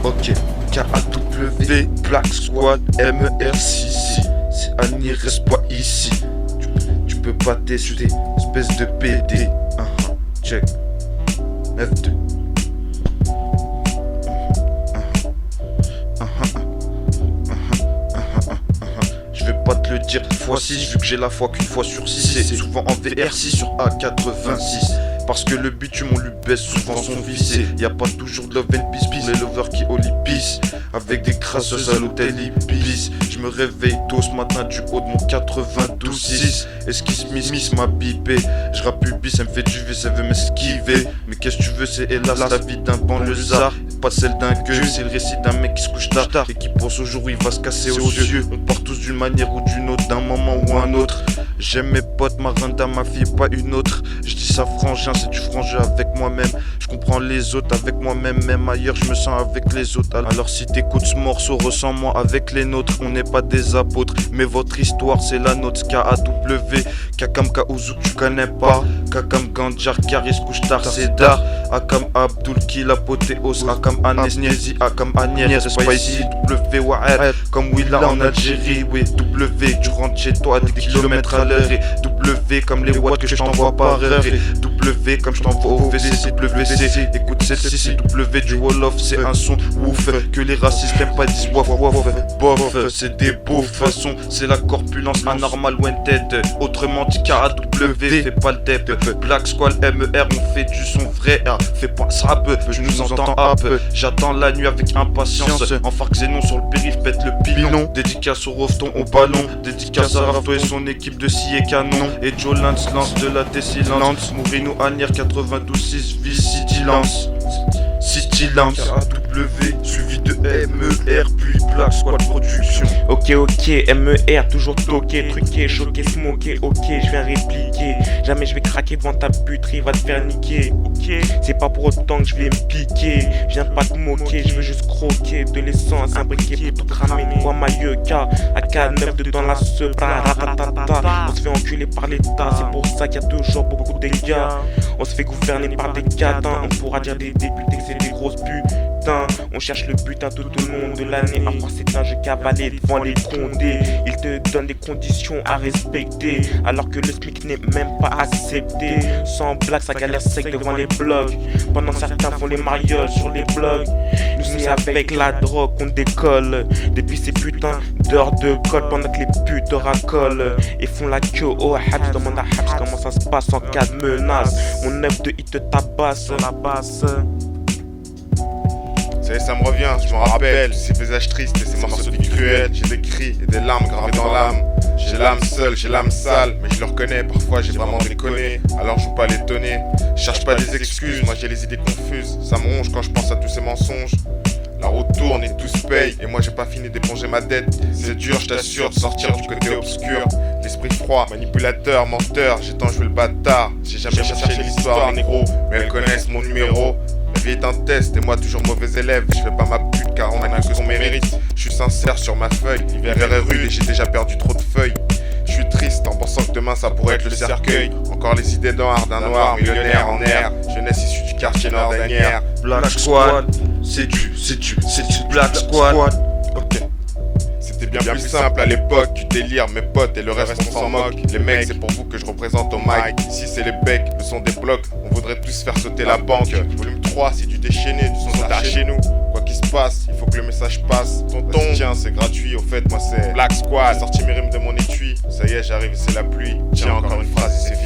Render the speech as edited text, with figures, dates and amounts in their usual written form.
Ok, KAW, Black Squad, MERCC. C'est Annie, reste pas ici. Tu peux pas tester, espèce de PD. Check. F2. Je vais pas te le dire fois 6 vu que j'ai la foi qu'une fois sur 6. C'est souvent en VR6 sur A86. Parce que le bitume on lui baisse souvent son vissé. Y'a pas toujours de love and peace pour les lovers qui olipissent. Avec des crasseuses à l'hôtel Ibis. Je me réveille tôt ce matin du haut de mon 92.6. Esquisse miss m'a bipé. Je rapubis, ça me fait du V, ça veut m'esquiver. Mais qu'est-ce que tu veux, c'est hélas la vie d'un banlieusard. Pas celle d'un gueux, c'est le récit d'un mec qui se couche tard et qui pense au jour où il va se casser aux yeux. On part tous d'une manière ou d'une autre, d'un moment ou un autre. J'aime mes potes, Maranda, ma fille, pas une autre. Je dis ça frangin, c'est du frangin avec moi-même. Je comprends les autres avec moi-même, même ailleurs je me sens avec les autres. Alors si t'écoutes ce morceau, ressens-moi avec les nôtres. On n'est pas des apôtres, mais votre histoire c'est la nôtre. KAW, Kakam Kaouzou tu connais pas. Kakam Gandjar, Karis Kouchtar, Cédar. Akam Abdul Kil, apothéose. Akam Anes Niezi, Akam Agnès, Spicy. W Wahed, comme Willa en Algérie. Oui, W, tu rentres chez toi à des kilomètres à l'heure. Et W comme les watts que je t'envoie par heure. Et W comme je t'envoie au VC, WC. Écoute celle-ci, c'est W du Wolof, c'est un son ouf. Que les racistes n'aiment pas, disent waf waf. Bof, c'est des beaux façons. C'est la corpulence anormale wanted. Autrement dit KAW, fais pas le dep. Black Squad, MER, on fait du son vrai. Fais pas ça peu, je nous entends à peu. J'attends la nuit avec impatience. En Farc Zénon sur le périph', pète le pilon. Dédicace au Rofton au ballon. Dédicace à Rafto et son équipe de scie et canon. Et Joe Lance lance de la Tessilance. Mourinou Anier 92.6 City Lance. City Lance KAW suivi de MER puis Black Squad Production. Ok, MER, toujours toqué, truqué, choqué, smoké, ok, je viens répliquer. Jamais je vais craquer devant ta puterie, va te faire niquer, ok. C'est pas pour autant que je vais me piquer, je viens pas te moquer, je veux juste croquer de l'essence, un briquet pour tout cramer. Quoi Mayoka, AK9 dedans la sebra, ratatata. On se fait enculer par l'état, c'est pour ça qu'il y a toujours beaucoup de dégâts. On se fait gouverner par des gadins, on pourra dire des députés que c'est des grosses putains. On cherche le butin tout au long de l'année. Parfois c'est un jeu cavalé devant les condés. Ils te donnent des conditions à respecter, alors que le SMIC n'est même pas accepté. Sans blague, ça galère sec devant les blogs. Pendant certains font les marioles sur les blogs. Nous c'est avec la drogue qu'on décolle. Depuis ces putains d'heures de code, pendant que les putes racolent et font la queue au Habs. Demande à Habs comment ça se passe en cas de menace. Mon 9-2 il te tabasse la basse. Ça me revient, je m'en rappelle, ces visages tristes et ces morceaux de vie cruels. J'ai des cris et des larmes gravées dans l'âme. J'ai l'âme seule, j'ai l'âme sale, mais je le reconnais, parfois j'ai vraiment déconné. Alors je joue pas l'étonné, je cherche pas des excuses, moi j'ai les idées confuses. Ça me ronge quand je pense à tous ces mensonges. La route tourne et tout se paye, et moi j'ai pas fini d'éponger ma dette. C'est dur, je t'assure, de sortir du côté obscur. L'esprit froid, manipulateur, menteur, j'ai tant joué le bâtard. J'ai jamais cherché l'histoire, négro, mais elles connaissent mon numéro. La vie est un test et moi toujours mauvais élève. Je fais pas ma pute car on a que son mérite. Je suis sincère sur ma feuille, l'hiver est rude et j'ai déjà perdu trop de feuilles. Je suis triste en pensant que demain ça pourrait être le cercueil. Encore les idées noires d'un noir millionnaire en air. Jeunesse issue du quartier nord d'Anières. Black Squad, c'est du Black Squad. Ok. C'était bien plus simple à l'époque, du délire, mes potes et le reste on s'en moque. Les mecs, c'est pour vous que je représente au mic. Ici c'est les becs, le son des blocs, on voudrait tous faire sauter la banque. Volume 3, c'est du déchaîné, du son d'art chez nous. Quoi qu'il se passe, il faut que le message passe. Tonton, tiens, c'est gratuit, au fait, moi c'est Black Squad. J'ai sorti mes rimes de mon étui, ça y est, j'arrive et c'est la pluie. Tiens, encore une phrase et c'est fini.